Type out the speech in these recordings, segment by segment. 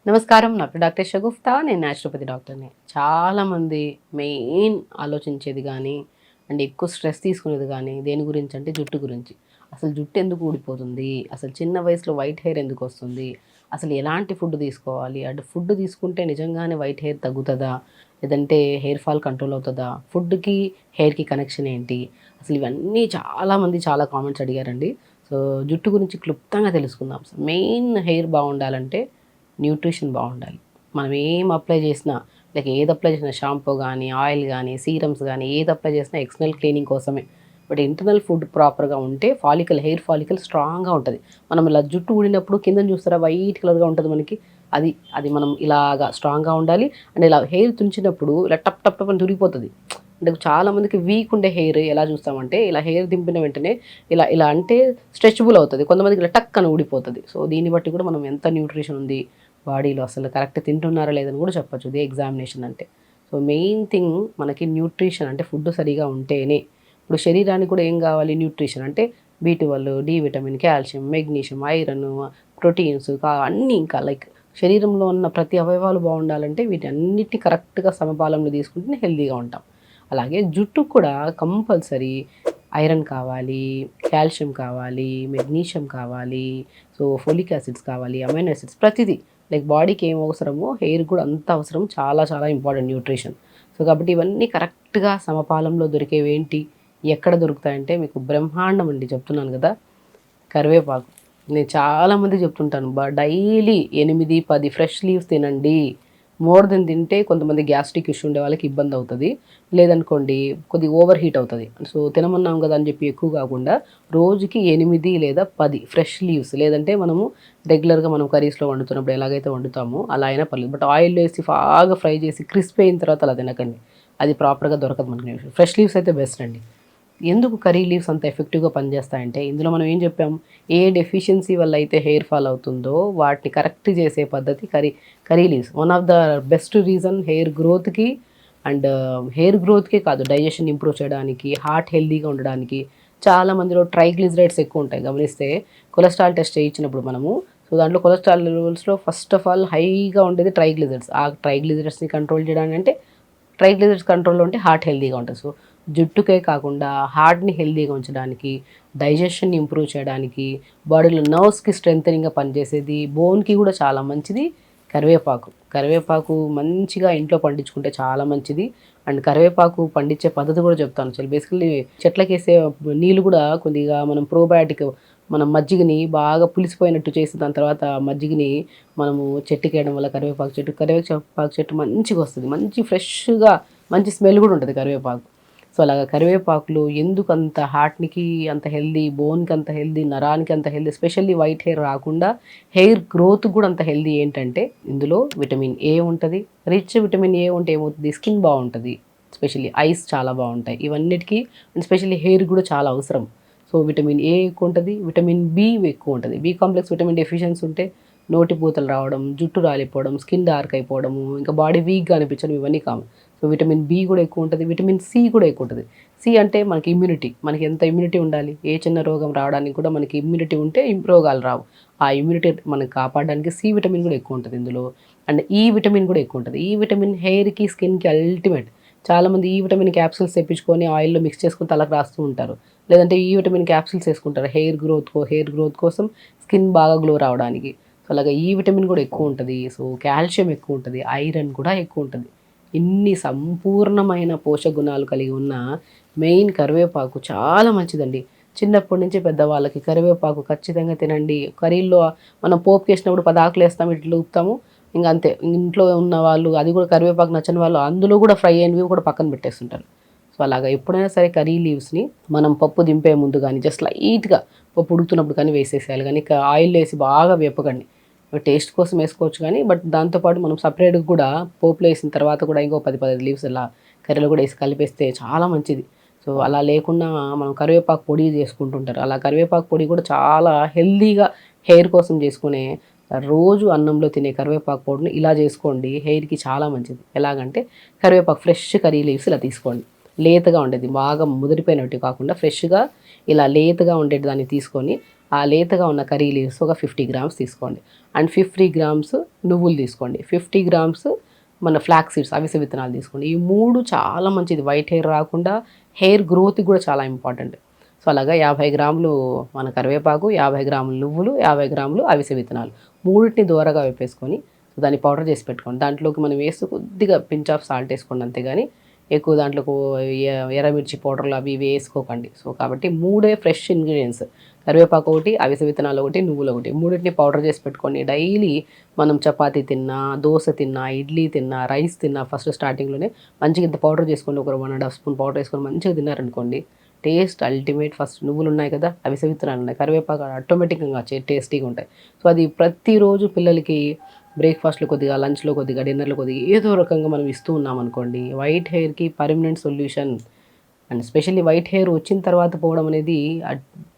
నమస్కారం. నాకు డాక్టర్ షగుఫ్తా. నేను న్యాచురోపతి డాక్టర్ని. చాలామంది మెయిన్ ఆలోచించేది కానీ అండ్ ఎక్కువ స్ట్రెస్ తీసుకునేది కానీ దేని గురించి అంటే జుట్టు గురించి. అసలు జుట్టు ఎందుకు ఊడిపోతుంది, అసలు చిన్న వయసులో వైట్ హెయిర్ ఎందుకు వస్తుంది, అసలు ఎలాంటి ఫుడ్ తీసుకోవాలి, అంటే ఫుడ్ తీసుకుంటే నిజంగానే వైట్ హెయిర్ తగ్గుతుందా, లేదంటే హెయిర్ ఫాల్ కంట్రోల్ అవుతుందా, ఫుడ్కి హెయిర్కి కనెక్షన్ ఏంటి, అసలు ఇవన్నీ చాలామంది చాలా కామెంట్స్ అడిగారండి. సో జుట్టు గురించి క్లుప్తంగా తెలుసుకుందాం. మెయిన్ హెయిర్ బాగుండాలంటే న్యూట్రిషన్ బాగుండాలి. మనం ఏం అప్లై చేసినా, లైక్ ఏది అప్లై చేసినా షాంపూ కానీ, ఆయిల్ కానీ, సీరమ్స్ కానీ ఏది అప్లై చేసినా ఎక్స్టర్నల్ క్లీనింగ్ కోసమే. బట్ ఇంటర్నల్ ఫుడ్ ప్రాపర్గా ఉంటే హెయిర్ ఫాలికల్ స్ట్రాంగ్గా ఉంటుంది. మనం ఇలా జుట్టు ఊడినప్పుడు కింద చూస్తారా వైట్ కలర్గా ఉంటుంది మనకి, అది అది మనం ఇలాగా స్ట్రాంగ్గా ఉండాలి. అండ్ ఇలా హెయిర్ తుంచినప్పుడు ఇలా టప్ టప్ టప్ అని తురిగిపోతుంది. అంటే చాలామందికి వీక్ ఉండే హెయిర్ ఎలా చూస్తామంటే, ఇలా హెయిర్ దింపిన వెంటనే ఇలా ఇలా అంటే స్ట్రెచబుల్ అవుతుంది, కొంతమందికి ఇలా టక్ అని ఊడిపోతుంది. సో దీన్ని బట్టి కూడా మనం ఎంత న్యూట్రిషన్ ఉంది బాడీలో, అసలు కరెక్ట్ తింటున్నారా లేదని కూడా చెప్పచ్చు ఇది ఎగ్జామినేషన్ అంటే. సో మెయిన్ థింగ్ మనకి న్యూట్రిషన్, అంటే ఫుడ్ సరిగా ఉంటేనే. ఇప్పుడు శరీరానికి కూడా ఏం కావాలి న్యూట్రిషన్ అంటే, B12, D vitamin, calcium, magnesium, iron, proteins అన్నీ, ఇంకా లైక్ శరీరంలో ఉన్న ప్రతి అవయవాలు బాగుండాలంటే వీటన్నిటిని కరెక్ట్గా సమపాలంలో తీసుకుంటే హెల్తీగా ఉంటాం. అలాగే జుట్టుకు కూడా కంపల్సరీ ఐరన్ కావాలి, కాల్షియం కావాలి, మెగ్నీషియం కావాలి, సో ఫోలిక్ యాసిడ్స్ కావాలి, అమైనో యాసిడ్స్, ప్రతిదీ లైక్ బాడీకి ఏం అవసరమో హెయిర్ కూడా అంత అవసరం. చాలా చాలా ఇంపార్టెంట్ న్యూట్రిషన్. సో కాబట్టి ఇవన్నీ కరెక్ట్గా సమపాలంలో దొరికేవి ఏంటి, ఎక్కడ దొరుకుతాయంటే మీకు బ్రహ్మాండం అండి చెప్తున్నాను కదా, కరివేపాకు. నేను చాలామంది చెప్తుంటాను, డైలీ 8-10 ఫ్రెష్ లీవ్స్ తినండి. మోర్ దెన్ తింటే కొంతమంది గ్యాస్ట్రిక్ ఇష్యూ ఉండే వాళ్ళకి ఇబ్బంది అవుతుంది, లేదనుకోండి కొద్దిగా ఓవర్ హీట్ అవుతుంది. సో తినమన్నాం కదా అని చెప్పి ఎక్కువ కాకుండా రోజుకి 8 లేదా 10 ఫ్రెష్ లీవ్స్, లేదంటే మనము రెగ్యులర్గా మనం కర్రీస్లో వండుతున్నప్పుడు ఎలాగైతే వండుతామో అలా అయినా పర్లేదు. బట్ ఆయిల్ వేసి బాగా ఫ్రై చేసి క్రిస్పీ అయిన తర్వాత అలా తినకండి, అది ప్రాపర్గా దొరకదు మనకి. ఫ్రెష్ లీవ్స్ అయితే బెస్ట్ అండి. ఎందుకు కర్రీ లీవ్స్ అంత ఎఫెక్టివ్గా పనిచేస్తాయంటే, ఇందులో మనం ఏం చెప్పాం, ఏ డెఫిషియన్సీ వల్ల అయితే హెయిర్ ఫాల్ అవుతుందో వాటిని కరెక్ట్ చేసే పద్ధతి curry leaves. One of the best reason hair గ్రోత్కి, అండ్ హెయిర్ గ్రోత్కే కాదు, డైజెషన్ ఇంప్రూవ్ చేయడానికి, హార్ట్ హెల్తీగా ఉండడానికి. చాలా మందిలో ట్రైగ్లిజరైడ్స్ ఎక్కువ ఉంటాయి గమనిస్తే. కొలెస్ట్రాల్ టెస్ట్ చేయించినప్పుడు మనము, సో దాంట్లో కొలెస్ట్రాల్ లెవెల్స్లో ఫస్ట్ ఆఫ్ ఆల్ హైగా ఉండేది ట్రైగ్లిజరైడ్స్. ఆ ట్రైగ్లిజరైడ్స్ని కంట్రోల్ చేయడానికి, అంటే ట్రైగ్లిజరైడ్స్ కంట్రోల్లో ఉంటే హార్ట్ హెల్తీగా ఉంటుంది. సో జుట్టుకే కాకుండా హార్ట్ని హెల్తీగా ఉంచడానికి, డైజెషన్ని ఇంప్రూవ్ చేయడానికి, బాడీలో నర్వ్స్కి స్ట్రెంథనింగ్గా పనిచేసేది, బోన్కి కూడా చాలా మంచిది కరివేపాకు. కరివేపాకు మంచిగా ఇంట్లో పండించుకుంటే చాలా మంచిది. అండ్ కరివేపాకు పండించే పద్ధతి కూడా చెప్తాను. బేసికల్లీ చెట్లకేసే నీళ్ళు కూడా కొద్దిగా మనం ప్రోబయాటిక్, మనం మజ్జిగని బాగా పులిసిపోయినట్టు చేసి దాని తర్వాత మజ్జిగని మనము చెట్టుకి వేయడం వల్ల కరివేపాకు చెట్టు మంచిగా వస్తుంది, మంచి ఫ్రెష్గా, మంచి స్మెల్ కూడా ఉంటుంది కరివేపాకు. సో అలాగా కరివేపాకులు ఎందుకు అంత హార్ట్కి అంత హెల్దీ, బోన్కి అంత హెల్దీ, నరానికి అంత హెల్దీ, స్పెషల్లీ వైట్ హెయిర్ రాకుండా హెయిర్ గ్రోత్ కూడా అంత హెల్దీ ఏంటంటే, ఇందులో విటమిన్ ఏ ఉంటుంది. రిచ్ విటమిన్ ఏ ఉంటే ఏమవుతుంది, స్కిన్ బాగుంటుంది, స్పెషల్లీ ఐస్ చాలా బాగుంటాయి. ఇవన్నిటికీ అండ్ స్పెషల్లీ హెయిర్ కూడా చాలా అవసరం. సో విటమిన్ ఏ ఎక్కువ ఉంటుంది, విటమిన్ బి ఎక్కువ ఉంటుంది. బి కాంప్లెక్స్ విటమిన్ డెఫిషియన్సీ ఉంటే నోటి పూతలు రావడం, జుట్టు రాలిపోవడం, స్కిన్ డార్క్ అయిపోవడము, ఇంకా బాడీ వీక్గా అనిపించడం, ఇవన్నీ కామన్. సో విటమిన్ బి కూడా ఎక్కువ ఉంటుంది, విటమిన్ సి కూడా ఎక్కువ ఉంటుంది. సి అంటే మనకి ఇమ్యూనిటీ, మనకి ఎంత ఇమ్యూనిటీ ఉండాలి, ఏ చిన్న రోగం రావడానికి కూడా మనకి ఇమ్యూనిటీ ఉంటే రోగాలు రావు. ఆ ఇమ్యూనిటీ మనకి కాపాడడానికి సి విటమిన్ కూడా ఎక్కువ ఉంటుంది ఇందులో. అండ్ ఈ విటమిన్ కూడా ఎక్కువ ఉంటుంది. ఈ విటమిన్ హెయిర్కి, స్కిన్కి అల్టిమేట్. చాలామంది ఈ విటమిన్ క్యాప్సూల్స్ తెప్పించుకొని ఆయిల్లో మిక్స్ చేసుకుని తలకు రాస్తూ ఉంటారు, లేదంటే ఈ విటమిన్ క్యాప్సూల్స్ వేసుకుంటారు హెయిర్ గ్రోత్ కోసం, స్కిన్ బాగా గ్లో రావడానికి. సో అలాగే ఈ విటమిన్ కూడా ఎక్కువ ఉంటుంది. సో కాల్షియం ఎక్కువ ఉంటుంది, ఐరన్ కూడా ఎక్కువ ఉంటుంది. ఇన్ని సంపూర్ణమైన పోషక గుణాలు కలిగి ఉన్న మెయిన్ కరివేపాకు చాలా మంచిదండి. చిన్నప్పటి నుంచి పెద్దవాళ్ళకి కరివేపాకు ఖచ్చితంగా తినండి. కర్రీల్లో మనం పోపు వేసినప్పుడు 10 ఆకులు వేస్తాం, ఇట్లా ఊపుతాము, ఇంకా అంతే. ఇంట్లో ఉన్న వాళ్ళు అది కూడా కరివేపాకు నచ్చని వాళ్ళు అందులో కూడా ఫ్రై అయినవి కూడా పక్కన పెట్టేస్తుంటారు. సో అలాగా ఎప్పుడైనా సరే కర్రీ లీవ్స్ని మనం పప్పు దింపే ముందు కానీ జస్ట్ లైట్గా పప్పు ఉడుకుతున్నప్పుడు కానీ వేసేసేయాలి, కానీ ఆయిల్ వేసి బాగా వేపకండి. టేస్ట్ కోసం వేసుకోవచ్చు కానీ, బట్ దాంతోపాటు మనం సపరేట్గా కూడా పోపులో వేసిన తర్వాత కూడా ఇంకో 10-15 లీవ్స్ అలా కర్రీలో కూడా వేసి కలిపేస్తే చాలా మంచిది. సో అలా లేకుండా మనం కరివేపాకు పొడి చేసుకుంటుంటారు, అలా కరివేపాకు పొడి కూడా చాలా హెల్తీగా హెయిర్ కోసం చేసుకునే, రోజు అన్నంలో తినే కరివేపాకు పొడిని ఇలా చేసుకోండి, హెయిర్కి చాలా మంచిది. ఎలాగంటే కరివేపాకు ఫ్రెష్ కర్రీ లీవ్స్ ఇలా తీసుకోండి, లేతగా ఉండేది, బాగా ముదిరిపోయినట్టు కాకుండా ఫ్రెష్గా ఇలా లేతగా ఉండేది దాన్ని తీసుకొని ఆ లేతగా ఉన్న కర్రీ లీవ్స్ ఒక 50 గ్రామ్స్ తీసుకోండి. అండ్ 50 గ్రామ్స్ నువ్వులు తీసుకోండి. 50 గ్రామ్స్ మన ఫ్లాక్స్ సీడ్స్ అవిసె విత్తనాలు తీసుకోండి. ఈ 3 చాలా మంచిది. వైట్ హెయిర్ రాకుండా హెయిర్ గ్రోత్‌కి కూడా చాలా ఇంపార్టెంట్. సో, అలాగా 50 గ్రాములు మన కరివేపాకు, 50 గ్రాములు నువ్వులు, 50 గ్రాములు అవిసె విత్తనాలు మూడిటిని దోరగా వేపేసుకొని దాన్ని పౌడర్ చేసి పెట్టుకోండి. దాంట్లోకి మనం వేస్తూ కొద్దిగా పించ్ ఆఫ్ సాల్ట్ వేసుకోండి అంతేగాని ఎక్కువ దాంట్లోకి ఎర్రమిర్చి పౌడర్లు అవి ఇవి వేసుకోకండి. సో, కాబట్టి 3 ఫ్రెష్ ఇంగ్రీడియంట్స్ కరివేపాకు ఒకటి, అవిసె విత్తనాలు ఒకటి, నువ్వులు ఒకటి మూడిటిని పౌడర్ చేసి పెట్టుకొని డైలీ మనం చపాతీ తిన్నా, దోస తిన్నా, ఇడ్లీ తిన్నా, రైస్ తిన్నా ఫస్ట్ స్టార్టింగ్‌లోనే మంచిగా ఇంత పౌడర్ చేసుకోండి. ఒక 1 ½ స్పూన్ పౌడర్ వేసుకొని మంచిగా తిన్నారనుకోండి టేస్ట్ అల్టిమేట్. ఫస్ట్ నువ్వులు ఉన్నాయి కదా, అవిసె విత్తనాలు ఉన్నాయి, కరివేపాకు ఆటోమేటిక్‌గా టేస్టీగా ఉంటాయి. సో, అది ప్రతిరోజు పిల్లలకి బ్రేక్‌ఫాస్ట్‌లో కొద్దిగా, లంచ్‌లో కొద్దిగా, డిన్నర్‌లో కొద్దిగా ఏదో రకంగా మనం ఇస్తూ ఉన్నామనుకోండి వైట్ హెయిర్‌కి permanent solution. And specially white hair వచ్చిన తర్వాత పోవడం అనేది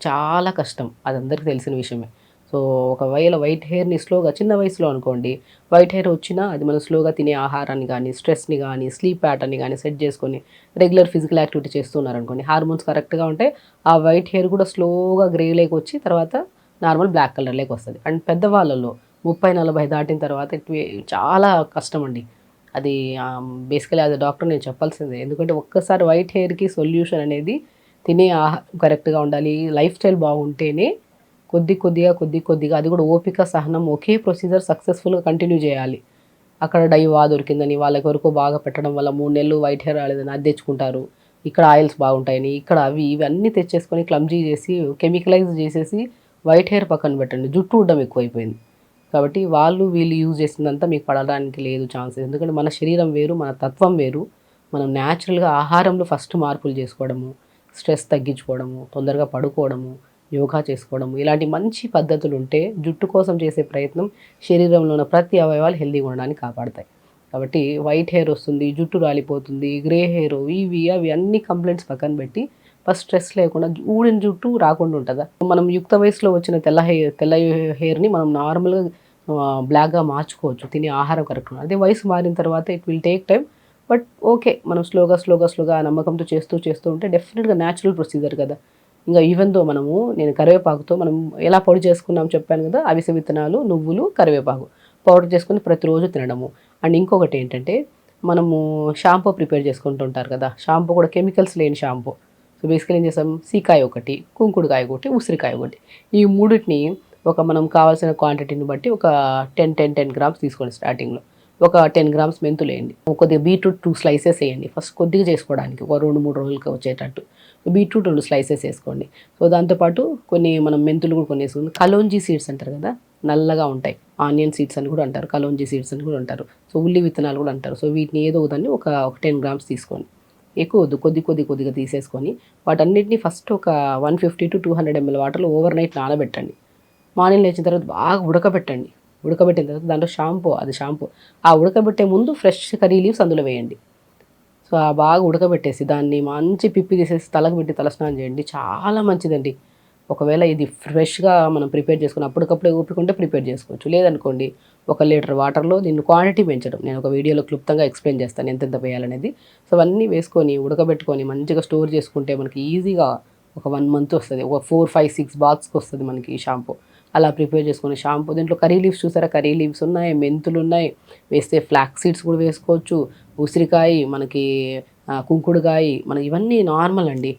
చాలా కష్టం. అది అందరికీ తెలిసిన విషయమే. సో, ఒకవేళ వైట్ హెయిర్‌ని స్లోగా చిన్న వయసులో అనుకోండి వైట్ హెయిర్ వచ్చినా అది మనం స్లోగా తినే ఆహారాన్ని గానీ, స్ట్రెస్‌ని గానీ, స్లీప్ ప్యాటర్న్‌ని గానీ సెట్ చేసుకొని రెగ్యులర్ ఫిజికల్ యాక్టివిటీ చేస్తున్నారనుకోండి హార్మోన్స్ కరెక్ట్‌గా ఉంటే ఆ వైట్ హెయిర్ కూడా స్లోగా గ్రేలోకి వచ్చి తర్వాత నార్మల్ బ్లాక్ కలర్‌లోకి వస్తది. అండ్ పెద్దవాళ్ళలో 30, 40 దాటిన తర్వాత చాలా కష్టమండి. అది బేసికల్లీ యాస్ ఎ డాక్టర్ నేను చెప్పాల్సిందే. ఎందుకంటే ఒక్కసారి వైట్ హెయిర్‌కి సొల్యూషన్ అనేది తినే ఆహారం కరెక్ట్‌గా ఉండాలి. లైఫ్ స్టైల్ బాగుంటేనే కొద్దిగా అది కూడా ఓపిక, సహనం ఒకే ప్రొసీజర్ సక్సెస్‌ఫుల్‌గా కంటిన్యూ చేయాలి. అక్కడ డైవా దొరికిందని వాళ్ళకెవరికో బాగా పెట్టడం వల్ల 3 నెలలు వైట్ హెయిర్ రాలేదని అది తెచ్చుకుంటారు. ఇక్కడ ఆయిల్స్ బాగుంటాయని, ఇక్కడ అవి ఇవి అన్నీ తెచ్చేసుకొని క్లమ్జీ చేసి, కెమికలైజ్ చేసేసి వైట్ హెయిర్ పక్కన పెట్టండి. జుట్టు ఊడడం ఎక్కువైపోయింది. కాబట్టి వాళ్ళు వీళ్ళు యూజ్ చేసిందంతా మీకు పడడానికి లేదు ఛాన్సెస్. ఎందుకంటే మన శరీరం వేరు, మన తత్వం వేరు. మనం న్యాచురల్‌గా ఆహారంలో ఫస్ట్ మార్పులు చేసుకోవడము, స్ట్రెస్ తగ్గించుకోవడము, తొందరగా పడుకోవడము, యోగా చేసుకోవడము ఇలాంటి మంచి పద్ధతులుంటే జుట్టు కోసం చేసే ప్రయత్నం శరీరంలో ఉన్న ప్రతి అవయవాలు హెల్తీగా ఉండడానికి కాపాడతాయి. కాబట్టి వైట్ హెయిర్ వస్తుంది, జుట్టు రాలిపోతుంది, గ్రే హెయిర్ ఇవి అవి అన్ని కంప్లైంట్స్ పక్కన పెట్టి ఫస్ట్ స్ట్రెస్ లేకుండా ఊడిన జుట్టు రాకుండా ఉంటుందా. మనం యుక్త వయసులో వచ్చిన తెల్ల హెయిర్‌ని మనం నార్మల్‌గా బ్లాక్‌గా మార్చుకోవచ్చు తినే ఆహారం కరెక్ట్‌గా. అదే వయసు మారిన తర్వాత it will take time. But okay. మనం స్లోగా ఆ నమ్మకంతో చేస్తూ ఉంటే డెఫినిట్‌గా న్యాచురల్ ప్రొసీజర్ కదా. ఇంకా ఈవెన్ దో నేను కరివేపాకుతో మనం ఎలా పొడి చేసుకున్నాం చెప్పాను కదా, అవిసె విత్తనాలు, నువ్వులు, కరివేపాకు పౌడర్ చేసుకొని ప్రతిరోజు తినడము. అండ్ ఇంకొకటి ఏంటంటే మనము షాంపూ ప్రిపేర్ చేసుకుంటుంటారు కదా, షాంపూ కూడా కెమికల్స్ లేని షాంపూ. సో, బేసికల్లీ ఏం చేస్తాం, సీకాయ ఒకటి, కుంకుడుకాయ ఒకటి, ఉసిరికాయ ఒకటి, ఈ మూడిటిని మనం కావాల్సిన క్వాంటిటీని బట్టి ఒక 10 గ్రామ్స్ తీసుకోండి స్టార్టింగ్‌లో. ఒక 10 గ్రామ్స్ మెంతులేయండి. కొద్దిగా బీట్రూట్ 2 స్లైసెస్ ఎయండి. ఫస్ట్ కొద్దిగా చేసుకోవడానికి ఒక 2, 3 రోజులకి వచ్చేటట్టు. Beetroot 2 slices ఏసుకోండి. సో, దాంతో పాటు కొన్ని మనం మెంతులు కూడా కొన్ని ఏసుకొని కలోంజీ సీడ్స్ అంటారు కదా, నల్లగా ఉంటాయి. ఆనియన్ సీడ్స్ అని కూడా అంటారు. కలోంజీ సీడ్స్ అని కూడా అంటారు. సో, ఉల్లి విత్తనాలు కూడా అంటారు. సో, వీటిని ఏదో ఒకదాన్ని ఒక 10 గ్రామ్స్ తీసుకోండి. ఎక్కువ వద్దు. కొద్దిగా తీసేసుకొని వాటన్నిటిని ఫస్ట్ ఒక 150-200 ml వాటర్‌లో ఓవర్ నైట్ నానబెట్టండి. మార్నింగ్ లేచిన తర్వాత బాగా ఉడకబెట్టండి. ఉడకబెట్టిన తర్వాత దాంట్లో షాంపూ ఆ ఉడకబెట్టే ముందు ఫ్రెష్ కర్రీ లీవ్స్ అందులో వేయండి. సో, బాగా ఉడకబెట్టేసి దాన్ని మంచి పిప్పి తీసేసి తలకు పెట్టి తలస్నానం చేయండి. చాలా మంచిదండి. ఒకవేళ ఇది ఫ్రెష్‌గా మనం ప్రిపేర్ చేసుకొని అప్పటికప్పుడే ఓపిక ఉంటే ప్రిపేర్ చేసుకోవచ్చు. లేదనుకోండి 1 లీటర్ వాటర్‌లో దీన్ని క్వాంటిటీ పెంచడం. నేను ఒక వీడియోలో క్లుప్తంగా ఎక్స్‌ప్లెయిన్ చేస్తాను ఎంతెంత వేయాలనేది. సో, అవన్నీ వేసుకొని ఉడకబెట్టుకొని మంచిగా స్టోర్ చేసుకుంటే మనకి ఈజీగా ఒక 1 మంత్ వస్తది. ఒక 4, 5, 6 బాక్స్‌కొస్తది మనకి ఈ షాంపూ. అలా ప్రిపేర్ చేసుకొని షాంపూ దీంట్లో కర్రీ లీవ్స్ చూసారా, కర్రీ లీవ్స్ ఉన్నాయి, మెంతులున్నాయి, వేస్తే ఫ్లాక్స్ సీడ్స్ కూడా వేసుకోవచ్చు. ఉసిరికాయ మనకి, కుంకుడుకాయ మనకి ఇవన్నీ నార్మల్ అండి.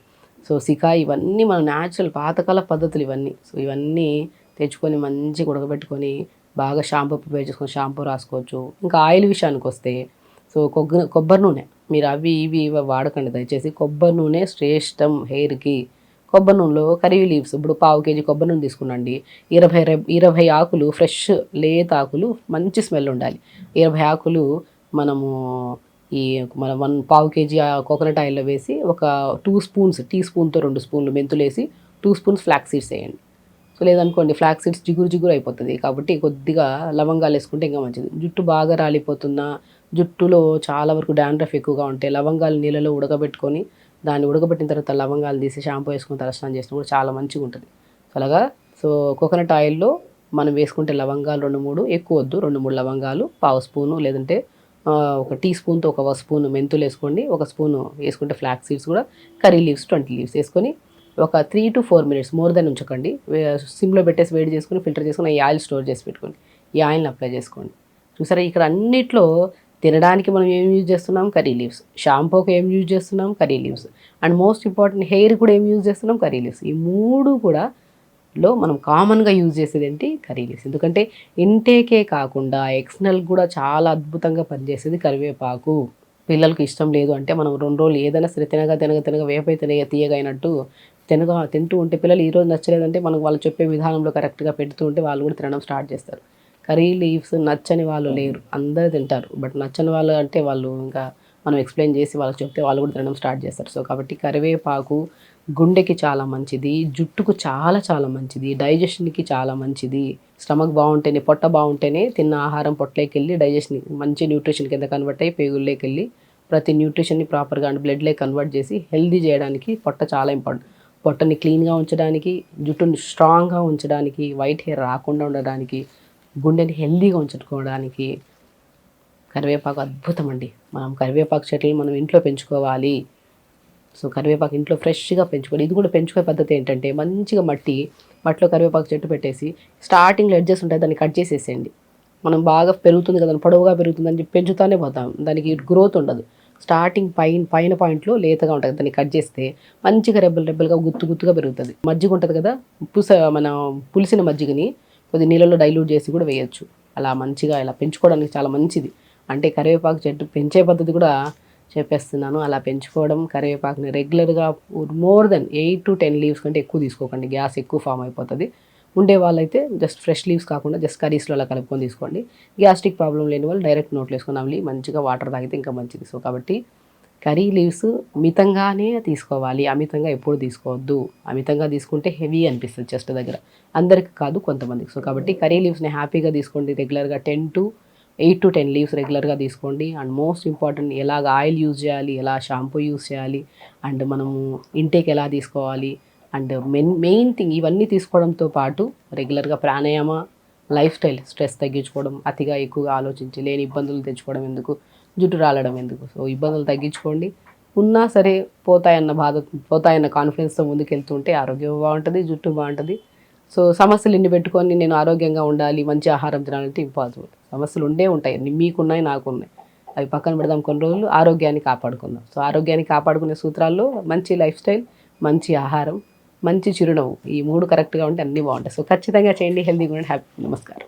సో, సికాయి ఇవన్నీ మన న్యాచురల్ పాతకాల పద్ధతులు ఇవన్నీ. సో, ఇవన్నీ తెచ్చుకొని మంచిగా ఉడకబెట్టుకొని బాగా షాంపూ ప్రిపేర్ చేసుకొని షాంపూ రాసుకోవచ్చు. ఇంకా ఆయిల్ విషయానికొస్తే సో, కొబ్బరి నూనె మీరు అవి ఇవి వాడకండి దయచేసి. కొబ్బరి నూనె శ్రేష్టం హెయిర్‌కి. కొబ్బరి నూనెలో కర్రీ లీవ్స్ ఇప్పుడు పావు కేజీ కొబ్బరి నూనె తీసుకునండి. 20 ఆకులు ఫ్రెష్ లేత ఆకులు మంచి స్మెల్ ఉండాలి. 20 ఆకులు మనము ఈ మన పావు కేజీ కోకోనట్ ఆయిల్‌లో వేసి ఒక 2 స్పూన్స్ టీ స్పూన్‌తో 2 స్పూన్లు మెంతులేసి 2 స్పూన్స్ ఫ్లాక్స్ సీడ్స్ ఎయండి. సో, లేదనుకోండి ఫ్లాక్స్ సీడ్స్ జిగురు అయిపోతది. కాబట్టి కొద్దిగా లవంగాలేసుకుంటే ఇంకా మంచిది. జుట్టు బాగా రాలిపోతున్నా, జుట్టులో చాలా వరకు డాండ్రఫ్ ఎక్కువగా ఉంటే లవంగాలు నీళ్ళలో ఉడకబెట్టుకొని దాన్ని ఉడకబెట్టిన తర్వాత లవంగాలు తీసి షాంపూ వేసుకొని తలస్నానం చేసినా కూడా చాలా మంచిగుంటది. అలాగా సో, కోకోనట్ ఆయిల్‌లో మనం వేసుకుంటే లవంగాలు 2, 3 ఎక్కువొద్దు. 2, 3 లవంగాలు, పావు స్పూను లేదంటే ఒక టీ స్పూన్‌తో ఒక స్పూను మెంతులేసుకోండి. ఒక స్పూను ఏసుకుంటే ఫ్లాక్స్ సీడ్స్ కూడా, కర్రీ లీవ్స్ 20 లీవ్స్ ఏసుకొని ఒక 3 to 4 minutes మోర్ దెన్ ఉంచకండి. సిమ్లో పెట్టేసి వేడి చేసుకొని ఫిల్టర్ చేసుకొని ఈ ఆయిల్ స్టోర్ చేసి పెట్టుకోండి. ఈ ఆయిల్ని అప్లై చేసుకోండి. చూసారా ఇక్కడ అన్నిట్లో తినడానికి మనం ఏం యూజ్ చేస్తున్నాం, కర్రీ లీవ్స్. షాంపూకి ఏం యూజ్ చేస్తున్నాం, curry leaves. And most important hair కూడా ఏం యూజ్ చేస్తున్నాం, కర్రీ లీవ్స్. ఈ 3 కూడా మనం కామన్గా యూజ్ చేసేది ఏంటి, కర్రీ లీవ్స్. ఎందుకంటే ఇంటేకే కాకుండా ఎక్స్టర్నల్ కూడా చాలా అద్భుతంగా పనిచేసేది కరివేపాకు. పిల్లలకు ఇష్టం లేదు అంటే మనం 2 రోజులు ఏదైనా సరే తినగా వేపై తీయగా అయినట్టు తింటూ ఉంటే పిల్లలు ఈరోజు నచ్చలేదంటే మనకు వాళ్ళు చెప్పే విధానంలో కరెక్ట్గా పెడుతూ ఉంటే వాళ్ళు కూడా తినడం స్టార్ట్ చేస్తారు. కర్రీ లీవ్స్ నచ్చని వాళ్ళు లేరు, అందరూ తింటారు. బట్ నచ్చని వాళ్ళు అంటే వాళ్ళు ఇంకా మనం ఎక్స్ప్లెయిన్ చేసి వాళ్ళకి చెప్తే వాళ్ళు కూడా తినడం స్టార్ట్ చేస్తారు. సో కాబట్టి కరివేపాకు గుండెకి చాలా మంచిది, జుట్టుకు చాలా చాలా మంచిది, డైజెషన్కి చాలా మంచిది. స్టమక్ బాగుంటేనే, పొట్ట బాగుంటేనే తిన్న ఆహారం పొట్టలోకి వెళ్ళి డైజెషన్ మంచి న్యూట్రిషన్ కింద కన్వర్ట్ అయ్యి పేగుల్లోకి వెళ్ళి ప్రతి న్యూట్రిషన్ని ప్రాపర్గా అంటే బ్లడ్లోకి కన్వర్ట్ చేసి హెల్దీ చేయడానికి పొట్ట చాలా ఇంపార్టెంట్. పొట్టని క్లీన్గా ఉంచడానికి, జుట్టుని స్ట్రాంగ్గా ఉంచడానికి, వైట్ హెయిర్ రాకుండా ఉండడానికి, గుండెని హెల్దీగా ఉంచుకోవడానికి కరివేపాకు అద్భుతం అండి. మనం కరివేపాకు చెట్లను మనం ఇంట్లో పెంచుకోవాలి. సో కరివేపాకు ఇంట్లో ఫ్రెష్గా పెంచుకోవాలి. ఇది కూడా పెంచుకునే పద్ధతి ఏంటంటే మంచిగా మట్టిలో కరివేపాకు చెట్టు పెట్టేసి స్టార్టింగ్లో ఎడ్జెస్ ఉంటాయి దాన్ని కట్ చేసేసేయండి. మనం బాగా పెరుగుతుంది కదా, పొడవుగా పెరుగుతుందని చెప్పి పెంచుతానే పోతాం, దానికి గ్రోత్ ఉండదు. స్టార్టింగ్ పైన పాయింట్లో లేతగా ఉంటుంది, దాన్ని కట్ చేస్తే మంచిగా రెబ్బలుగా గుత్తుగా పెరుగుతుంది. మజ్జిగ ఉంటుంది కదా, మన పులిసిన మజ్జిగని కొద్ది నీళ్ళలో డైల్యూట్ చేసి కూడా వేయచ్చు. అలా మంచిగా ఇలా పెంచుకోవడానికి చాలా మంచిది. అంటే కరివేపాకు చెట్టు పెంచే పద్ధతి కూడా చెప్పేస్తున్నాను. అలా పెంచుకోవడం, కరివేపాకుని రెగ్యులర్గా మోర్ దెన్ 8 to 10 లీవ్స్ కంటే ఎక్కువ తీసుకోకండి, గ్యాస్ ఎక్కువ ఫామ్ అయిపోతుంది. ఉండే వాళ్ళైతే జస్ట్ ఫ్రెష్ లీవ్స్ కాకుండా జస్ట్ కర్రీస్లో అలా కలుపుకొని తీసుకోండి. గ్యాస్ట్రిక్ ప్రాబ్లం లేని వాళ్ళు డైరెక్ట్ నోట్లో వేసుకొని అవి మంచిగా వాటర్ తాగితే ఇంకా మంచిది. సో కాబట్టి కర్రీ లీవ్స్ మితంగానే తీసుకోవాలి, అమితంగా ఎప్పుడు తీసుకోవద్దు. అమితంగా తీసుకుంటే హెవీ అనిపిస్తుంది చెస్ట్ దగ్గర, అందరికి కాదు కొంతమందికి. సో కాబట్టి కర్రీ లీవ్స్ని హ్యాపీగా తీసుకోండి. రెగ్యులర్గా 8 to 10 లీవ్స్ రెగ్యులర్గా తీసుకోండి. అండ్ మోస్ట్ ఇంపార్టెంట్ ఎలాగ ఆయిల్ యూజ్ చేయాలి, ఎలా షాంపూ యూజ్ చేయాలి, అండ్ మనము ఇంటేక్ ఎలా తీసుకోవాలి, అండ్ మెయిన్ థింగ్ ఇవన్నీ తీసుకోవడంతో పాటు రెగ్యులర్గా ప్రాణాయామ, లైఫ్ స్టైల్, స్ట్రెస్ తగ్గించుకోవడం, అతిగా ఎక్కువగా ఆలోచించి లేని ఇబ్బందులు తెచ్చుకోవడం ఎందుకు, జుట్టు రాలడం ఎందుకు. సో ఇబ్బందులు తగ్గించుకోండి. ఉన్నా సరే పోతాయన్న కాన్ఫిడెన్స్తో ముందుకెళ్తుంటే ఆరోగ్యం బాగుంటుంది, జుట్టు బాగుంటుంది. సో సమస్యలు ఇన్ని పెట్టుకొని నేను ఆరోగ్యంగా ఉండాలి, మంచి ఆహారం తినాలంటే ఇంపాసిబుల్. సమస్యలు ఉంటాయి, మీకున్నాయి, నాకున్నాయి. అవి పక్కన పెడదాం, కొన్ని రోజులు ఆరోగ్యాన్ని కాపాడుకుందాం. సో ఆరోగ్యాన్ని కాపాడుకునే సూత్రాల్లో మంచి లైఫ్ స్టైల్, మంచి ఆహారం, మంచి చిరునవ్వు, ఈ 3 కరెక్ట్గా ఉంటే అన్నీ బాగుంటాయి. సో ఖచ్చితంగా చేయండి. హెల్తీగా ఉండండి. హ్యాపీ. నమస్కారం.